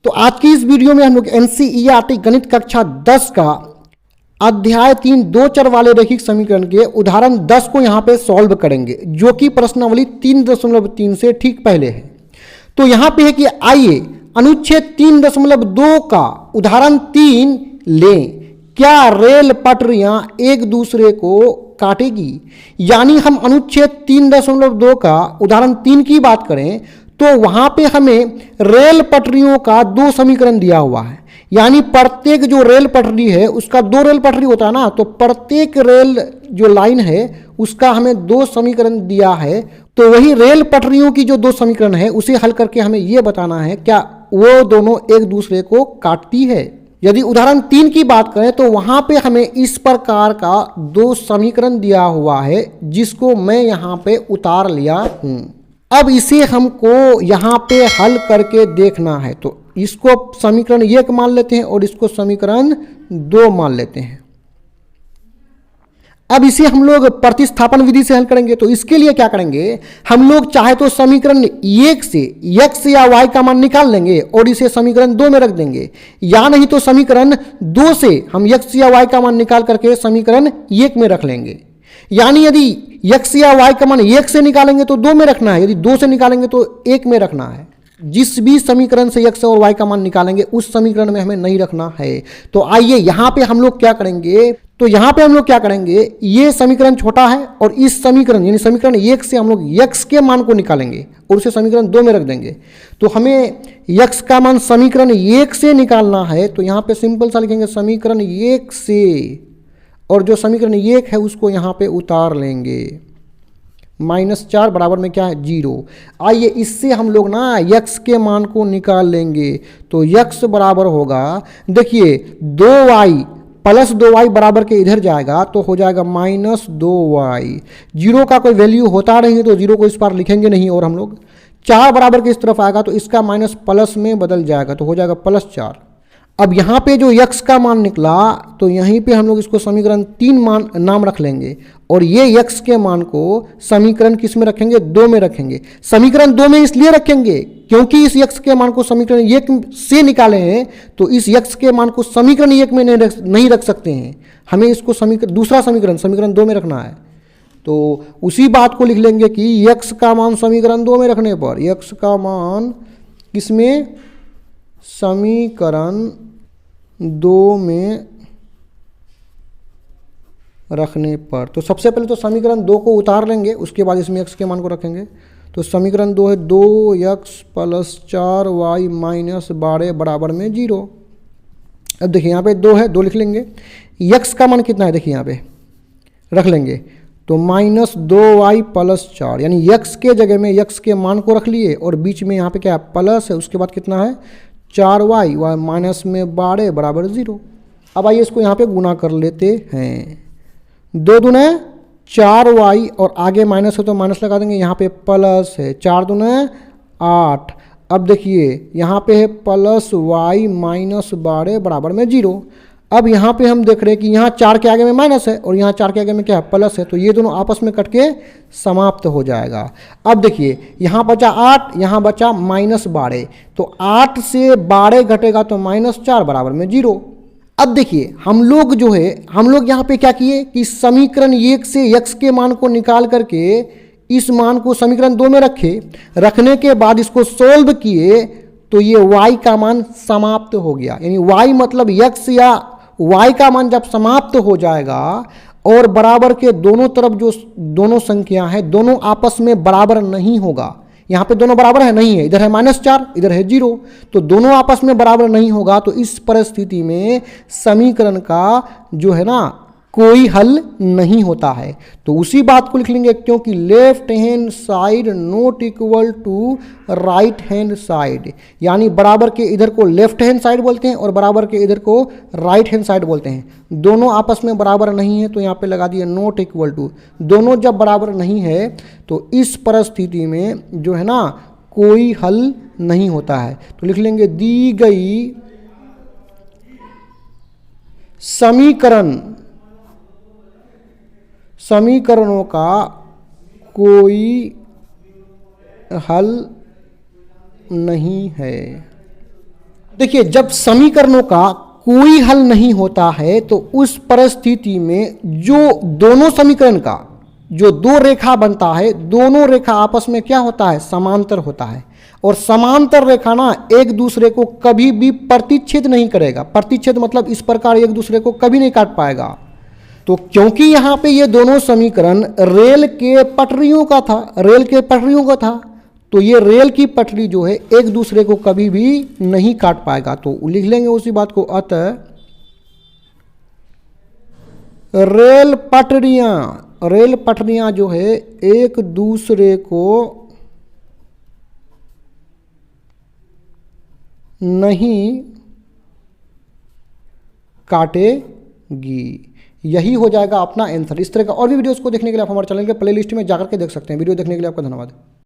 तो आज की इस वीडियो में हम लोग एनसीईआरटी गणित कक्षा 10 का अध्याय 3 दो चर वाले रैखिक समीकरण के उदाहरण 10 को यहाँ पे सॉल्व करेंगे, जो कि प्रश्नावली 3.3 से ठीक पहले है। तो यहाँ पे है कि आइए अनुच्छेद 3.2 का उदाहरण 3 लें। क्या रेल पटरियां एक दूसरे को काटेगी? यानी हम अनुच्छेद 3.2 का उदाहरण 3 की बात करें तो वहां पे हमें रेल पटरियों का दो समीकरण दिया हुआ है। यानी प्रत्येक जो रेल पटरी है उसका दो रेल पटरी होता है ना, तो प्रत्येक रेल जो लाइन है उसका हमें दो समीकरण दिया है। तो वही रेल पटरियों की जो दो समीकरण है उसे हल करके हमें यह बताना है क्या वो दोनों एक दूसरे को काटती है। यदि उदाहरण 3 की बात करें तो वहां पे हमें इस प्रकार का दो समीकरण दिया हुआ है, जिसको मैं यहाँ पे उतार लिया हूं। अब इसे हमको यहाँ पे हल करके देखना है, तो इसको समीकरण 1 मान लेते हैं और इसको समीकरण 2 मान लेते हैं। अब इसे हम लोग प्रतिस्थापन विधि से हल करेंगे। तो इसके लिए क्या करेंगे, हम लोग चाहे तो समीकरण 1 से x या y का मान निकाल लेंगे और इसे समीकरण 2 में रख देंगे, या नहीं तो समीकरण 2 से हम x या y का मान निकाल करके समीकरण 1 में रख लेंगे। यानी यदि x या y का मान 1 से निकालेंगे तो 2 में रखना है, यदि 2 से निकालेंगे तो 1 में रखना है। जिस भी समीकरण से x और y का मान निकालेंगे उस समीकरण में हमें नहीं रखना है। तो आइए यहाँ पे हम लोग क्या करेंगे, तो यहाँ पे हम लोग क्या करेंगे, ये समीकरण छोटा है और इस समीकरण यानी समीकरण 1 से हम लोग x के मान को निकालेंगे और उसे समीकरण 2 में रख देंगे। तो हमें x का मान समीकरण 1 से निकालना है, तो यहाँ पे सिंपल सा लिखेंगे समीकरण 1 से, और जो समीकरण 1 है उसको यहाँ पे उतार लेंगे। -4 बराबर में क्या है 0। आइए इससे हम लोग ना x के मान को निकाल लेंगे। तो x बराबर होगा, देखिए 2y प्लस 2y बराबर के इधर जाएगा तो हो जाएगा -2y। 0 का कोई वैल्यू होता नहीं है तो 0 को इस पार लिखेंगे नहीं, और हम लोग 4 बराबर के इस तरफ आएगा तो इसका माइनस प्लस में बदल जाएगा तो हो जाएगा +4। अब यहाँ पे जो x का मान निकला तो यहीं पे हम लोग इसको समीकरण 3 मान नाम रख लेंगे, और ये x के मान को समीकरण किस में रखेंगे, 2 में रखेंगे। समीकरण 2 में इसलिए रखेंगे क्योंकि इस x के मान को समीकरण 1 से निकाले हैं, तो इस x के मान को समीकरण 1 में नहीं रख सकते हैं, हमें इसको दूसरा समीकरण 2 में रखना है। तो उसी बात को लिख लेंगे कि x का मान समीकरण 2 में रखने पर, x का मान किसमें, समीकरण 2 में रखने पर। तो सबसे पहले तो समीकरण 2 को उतार लेंगे, उसके बाद इसमें x के मान को रखेंगे। तो समीकरण 2 है 2x + 4y - 12 बराबर में 0। अब देखिए यहाँ पे 2 है, 2 लिख लेंगे। x का मान कितना है, देखिए यहाँ पे रख लेंगे, तो -2y + 4, यानी x के जगह में x के मान को रख लिए और बीच में यहाँ पे क्या है प्लस है, उसके बाद कितना है 4y, y माइनस में 12 बराबर 0। अब आइए इसको यहाँ पे गुना कर लेते हैं। 2 दूने 4y और आगे माइनस है तो माइनस लगा देंगे, यहाँ पे प्लस है 4 दूने 8। अब देखिए यहाँ पे है +y - 12 बराबर में 0। अब यहाँ पे हम देख रहे हैं कि यहाँ 4 के आगे में माइनस है और यहाँ 4 के आगे में क्या है प्लस है, तो ये दोनों आपस में कट के समाप्त हो जाएगा। अब देखिए यहाँ बचा 8, यहाँ बचा -12, तो 8 से 12 घटेगा तो -4 बराबर में 0। अब देखिए हम लोग यहाँ पे क्या किए कि समीकरण 1 से x के मान को निकाल करके इस मान को समीकरण 2 में रखने के बाद इसको सोल्व किए, तो ये y का मान समाप्त हो गया। यानी y मतलब x या y का मान जब समाप्त हो जाएगा और बराबर के दोनों तरफ जो दोनों संख्या है दोनों आपस में बराबर नहीं होगा। यहाँ पे दोनों बराबर है नहीं है, इधर है -4 इधर है 0, तो दोनों आपस में बराबर नहीं होगा। तो इस परिस्थिति में समीकरण का जो है ना कोई हल नहीं होता है। तो उसी बात को लिख लेंगे, क्योंकि left hand side not equal to right hand side, यानी बराबर के इधर को लेफ्ट हैंड साइड बोलते हैं और बराबर के इधर को राइट हैंड साइड बोलते हैं। दोनों आपस में बराबर नहीं है तो यहाँ पे लगा दिया नॉट इक्वल टू। दोनों जब बराबर नहीं है तो इस परिस्थिति में जो है ना कोई हल नहीं होता है। तो लिख लेंगे दी गई समीकरणों का कोई हल नहीं है। देखिए, जब समीकरणों का कोई हल नहीं होता है तो उस परिस्थिति में जो दोनों समीकरण का जो दो रेखा बनता है, दोनों रेखा आपस में क्या होता है, समांतर होता है। और समांतर रेखा ना एक दूसरे को कभी भी प्रतिच्छेद नहीं करेगा। प्रतिच्छेद मतलब इस प्रकार एक दूसरे को कभी नहीं काट पाएगा। तो क्योंकि यहाँ पे ये दोनों समीकरण रेल के पटरियों का था, रेल के पटरियों का था, तो ये रेल की पटरी जो है एक दूसरे को कभी भी नहीं काट पाएगा। तो लिख लेंगे उसी बात को, अतः रेल पटरियां जो है एक दूसरे को नहीं काटेगी। यही हो जाएगा अपना आंसर। इस तरह का और भी वीडियोस को देखने के लिए आप हमारे चैनल के प्लेलिस्ट में जाकर के देख सकते हैं। वीडियो देखने के लिए आपका धन्यवाद।